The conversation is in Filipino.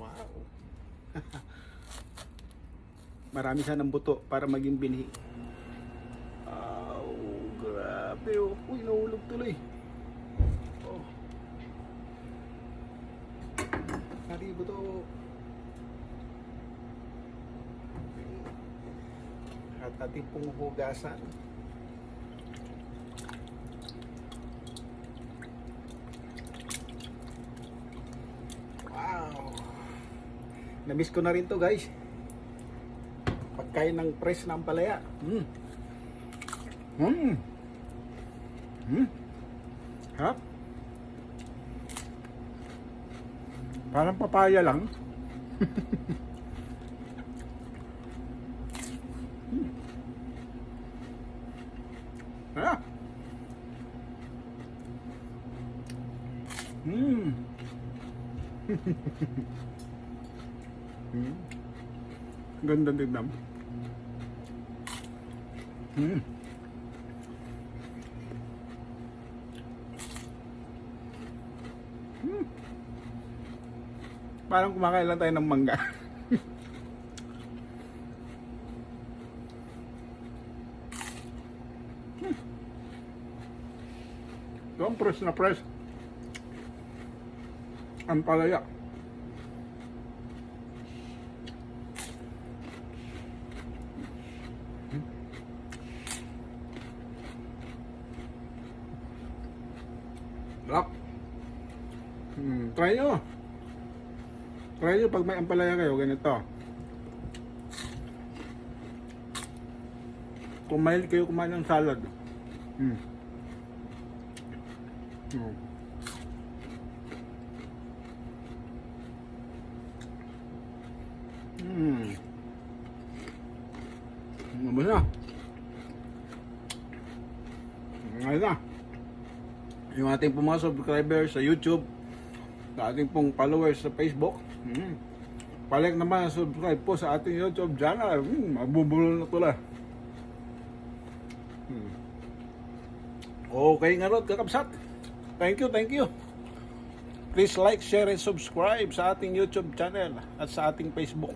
Wow. Marami sanang buto para maging binhi. Oh, grabe oh. Uy, nahulog tuloy. Oh. Hari buto. At ating pong hugasan. Wow. Na-miss ko na rin to, guys. Pagkain ng press ng palaya. Ha? Parang papaya lang. Ah. Ganda tignan. Parang kumakain lang tayo ng mangga. Ito ang press na press. Ang palaya. Sarap. Try nyo. Try nyo pag may ampalaya kayo, ganito. Kung mahilig kayo kumain ng salad. Ano na? Ngayon na. Yung ating pong mga subscribers sa YouTube, sa ating pong followers sa Facebook, palike naman subscribe po sa ating YouTube channel. Mabubulol na tula. Okay nga ron, kakabsat. Thank you, thank you. Please like, share, and subscribe sa ating YouTube channel at sa ating Facebook.